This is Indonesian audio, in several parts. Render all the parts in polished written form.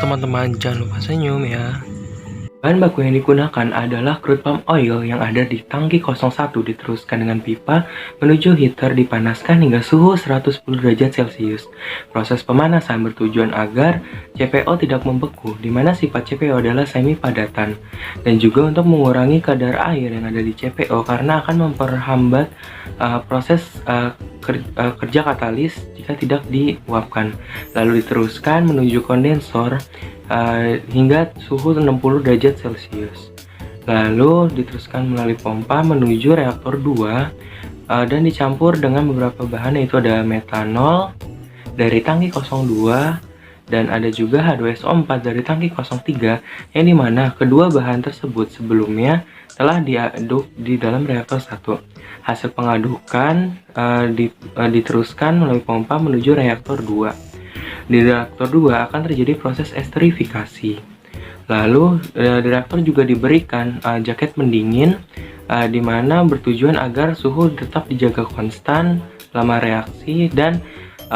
teman-teman, jangan lupa senyum ya. Bahan baku yang digunakan adalah crude palm oil yang ada di tangki 01 diteruskan dengan pipa menuju heater dipanaskan hingga suhu 110 derajat Celcius. Proses pemanasan bertujuan agar CPO tidak membeku, di mana sifat CPO adalah semi padatan, dan juga untuk mengurangi kadar air yang ada di CPO karena akan memperhambat proses kerja katalis jika tidak diuapkan. Lalu diteruskan menuju kondensor hingga suhu 60 derajat Celcius. Lalu diteruskan melalui pompa menuju reaktor 2 dan dicampur dengan beberapa bahan, yaitu ada metanol dari tangki 02 dan ada juga H2SO4 dari tangki 03, yang dimana kedua bahan tersebut sebelumnya telah diaduk di dalam reaktor 1. Hasil pengadukan diteruskan melalui pompa menuju reaktor 2. Di reaktor 2 akan terjadi proses esterifikasi. Lalu di reaktor juga diberikan jaket pendingin di mana bertujuan agar suhu tetap dijaga konstan selama reaksi dan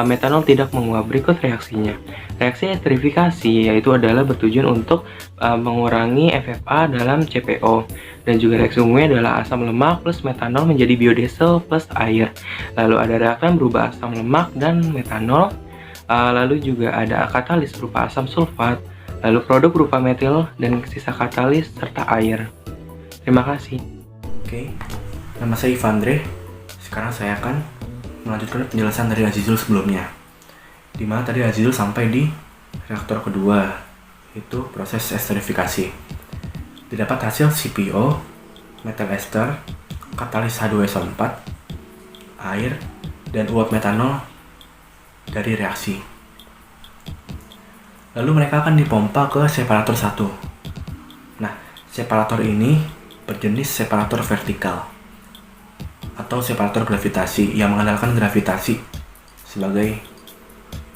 metanol tidak menguap. Berikut reaksinya. Reaksi esterifikasi yaitu adalah bertujuan untuk mengurangi FFA dalam CPO, dan juga reaksi umumnya adalah asam lemak plus metanol menjadi biodiesel plus air. Lalu ada reaktan berubah asam lemak dan metanol. Lalu juga ada katalis berupa asam sulfat, lalu produk berupa metil, dan sisa katalis serta air. Terima kasih. Oke, nama saya Ivandre. Sekarang saya akan melanjutkan penjelasan dari Azizul sebelumnya, dimana tadi Azizul sampai di reaktor kedua, yaitu proses esterifikasi. Didapat hasil CPO, metal ester, katalis H2SO4, air, dan uap metanol dari reaksi. Lalu mereka akan dipompa ke separator 1. Nah, separator ini berjenis separator vertikal atau separator gravitasi yang mengandalkan gravitasi sebagai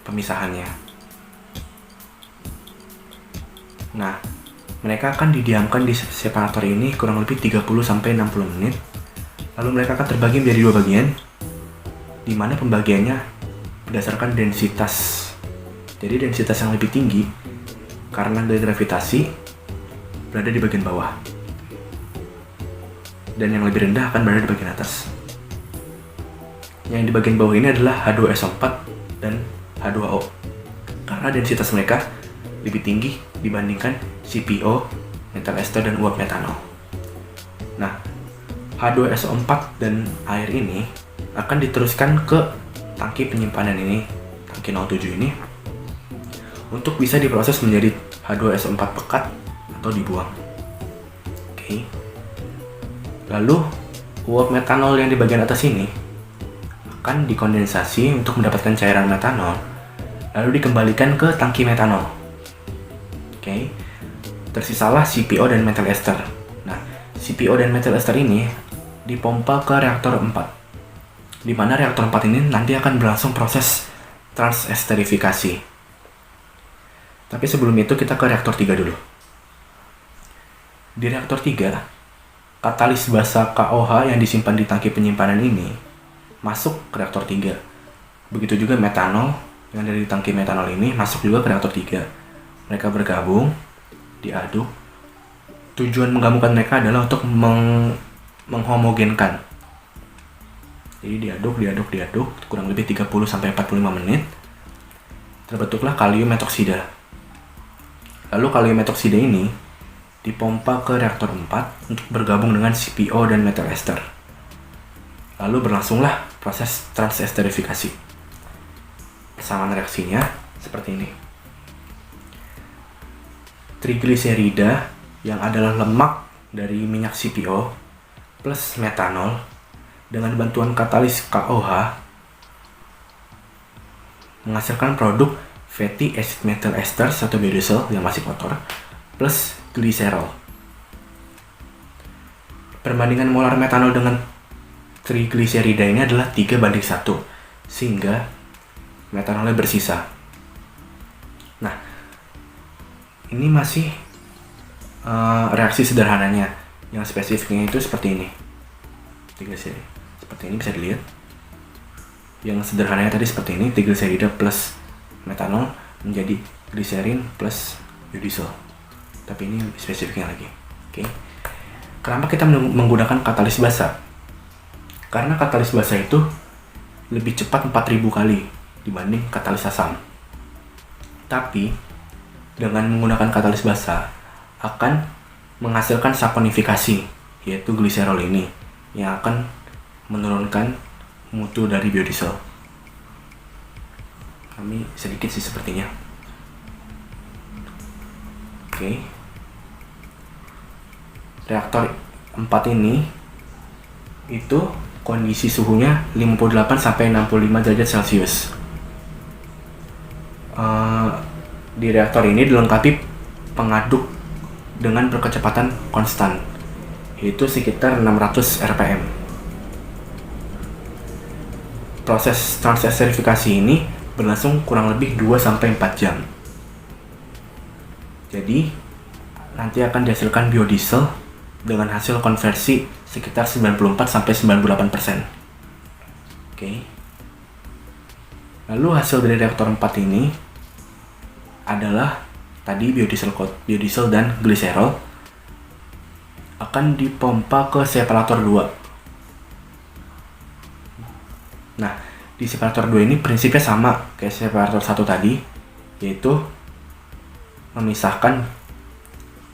pemisahannya. Nah, mereka akan didiamkan di separator ini kurang lebih 30-60 menit. Lalu mereka akan terbagi menjadi dua bagian, di mana pembagiannya berdasarkan densitas. Jadi densitas yang lebih tinggi karena dari gravitasi berada di bagian bawah, dan yang lebih rendah akan berada di bagian atas. Yang di bagian bawah ini adalah H2SO4 dan H2O karena densitas mereka lebih tinggi dibandingkan CPO, metal ester, dan uap metanol. Nah, H2SO4 dan air ini akan diteruskan ke tangki penyimpanan ini, tangki 07 ini, untuk bisa diproses menjadi H2SO4 pekat atau dibuang. Oke. Lalu uap metanol yang di bagian atas ini akan dikondensasi untuk mendapatkan cairan metanol, lalu dikembalikan ke tangki metanol. Oke. Tersisalah CPO dan metal ester. Nah, CPO dan metal ester ini dipompa ke reaktor 4. Di mana reaktor 4 ini nanti akan berlangsung proses transesterifikasi. Tapi sebelum itu kita ke reaktor 3 dulu. Di reaktor 3, katalis basa KOH yang disimpan di tangki penyimpanan ini masuk ke reaktor 3. Begitu juga metanol yang dari tangki metanol ini masuk juga ke reaktor 3. Mereka bergabung, diaduk. Tujuan menggabungkan mereka adalah untuk menghomogenkan. Jadi diaduk kurang lebih 30-45 menit. Terbentuklah kalium metoksida. Lalu kalium metoksida ini dipompa ke reaktor 4 untuk bergabung dengan CPO dan metal ester. Lalu berlangsunglah proses transesterifikasi. Persamaan reaksinya seperti ini. Trigliserida yang adalah lemak dari minyak CPO plus metanol dengan bantuan katalis KOH menghasilkan produk fatty acid metal esters atau biodiesel yang masih kotor plus gliserol. Perbandingan molar metanol dengan trigliserida ini adalah 3:1, sehingga metanolnya bersisa. Nah, ini masih reaksi sederhananya. Yang spesifiknya itu seperti ini. Trigliserida seperti ini bisa dilihat. Yang sederhananya tadi seperti ini, trigliserida plus metanol menjadi gliserin plus biodiesel. Tapi ini lebih spesifiknya lagi. Oke. Kenapa kita menggunakan katalis basa? Karena katalis basa itu lebih cepat 4000 kali dibanding katalis asam. Tapi dengan menggunakan katalis basa akan menghasilkan saponifikasi, yaitu gliserol ini yang akan menurunkan mutu dari biodiesel. Kami sedikit sih sepertinya. Oke. Reaktor 4 ini itu kondisi suhunya 58 sampai 65 derajat Celcius. Di reaktor ini dilengkapi pengaduk dengan berkecepatan konstan, yaitu sekitar 600 rpm. Proses transesterifikasi ini berlangsung kurang lebih 2-4 jam. Jadi nanti akan dihasilkan biodiesel dengan hasil konversi sekitar 94-98%. Oke. Lalu hasil dari reaktor 4 ini adalah tadi biodiesel dan gliserol akan dipompa ke separator 2. Nah, di separator 2 ini prinsipnya sama kayak separator 1 tadi, yaitu memisahkan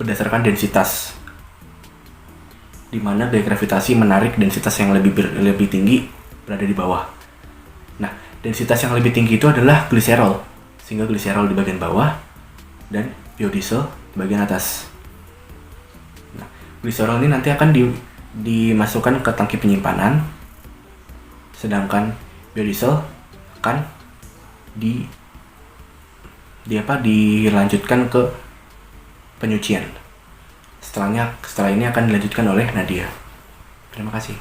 berdasarkan densitas, di mana gaya gravitasi menarik densitas yang lebih tinggi berada di bawah. Nah, densitas yang lebih tinggi itu adalah gliserol, sehingga gliserol di bagian bawah dan biodiesel di bagian atas. Nah, gliserol ini nanti akan dimasukkan ke tangki penyimpanan, sedangkan biodiesel akan dilanjutkan ke penyucian. Setelah ini akan dilanjutkan oleh Nadia. Terima kasih.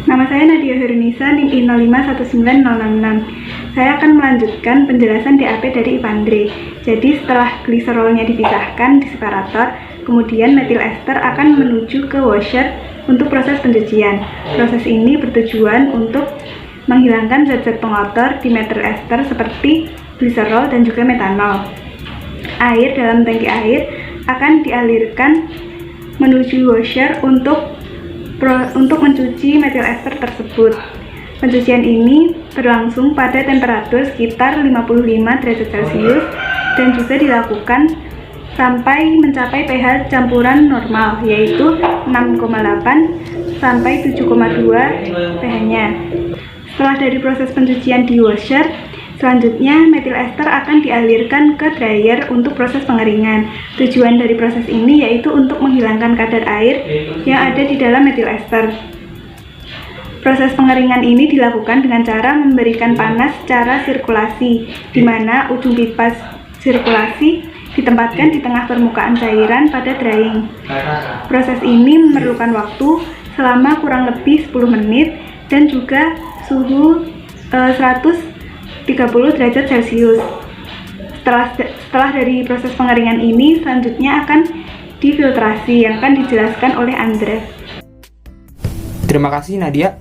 Nama saya Nadia Hernisa, NIM I0519066. Saya akan melanjutkan penjelasan DAP dari Ipandre. Jadi setelah gliserolnya dipisahkan di separator, kemudian metil ester akan menuju ke washer untuk proses pencucian. Proses ini bertujuan untuk menghilangkan zat-zat pengotor di metil ester seperti gliserol dan juga metanol. Air dalam tangki air akan dialirkan menuju washer untuk mencuci metil ester tersebut. Pencucian ini berlangsung pada temperatur sekitar 55 derajat Celcius dan juga dilakukan sampai mencapai pH campuran normal, yaitu 6,8 sampai 7,2 pH-nya. Setelah dari proses pencucian di washer, selanjutnya metil ester akan dialirkan ke dryer untuk proses pengeringan. Tujuan dari proses ini yaitu untuk menghilangkan kadar air yang ada di dalam metil ester. Proses pengeringan ini dilakukan dengan cara memberikan panas secara sirkulasi, di mana ujung pipa sirkulasi ditempatkan di tengah permukaan cairan pada drying. Proses ini memerlukan waktu selama kurang lebih 10 menit dan juga suhu 130 derajat Celcius. Setelah dari proses pengeringan ini, selanjutnya akan difiltrasi yang akan dijelaskan oleh Andres. Terima kasih Nadia.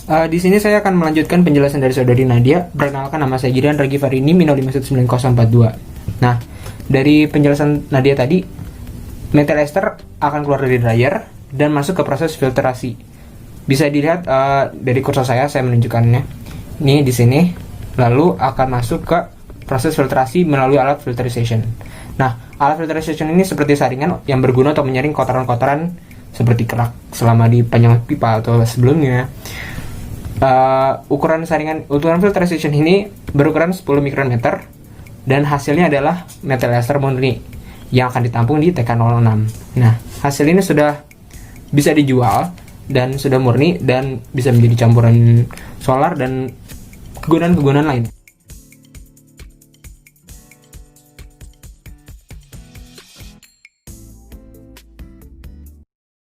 Di sini saya akan melanjutkan penjelasan dari saudari Nadia. Perkenalkan, nama saya Gideon Ragi Farini, Mino 51942. Nah, dari penjelasan Nadia tadi, metil ester akan keluar dari dryer dan masuk ke proses filtrasi. Bisa dilihat dari kursor saya menunjukkannya. Ini di sini. Lalu akan masuk ke proses filtrasi melalui alat filtration. Nah, alat filtration ini seperti saringan yang berguna untuk menyaring kotoran-kotoran seperti kerak selama di panjang pipa atau sebelumnya. Ukuran filtration ini berukuran 10 mikrometer dan hasilnya adalah metil ester murni yang akan ditampung di TK06. Nah, hasil ini sudah bisa dijual dan sudah murni dan bisa menjadi campuran solar dan kegunaan-kegunaan lain.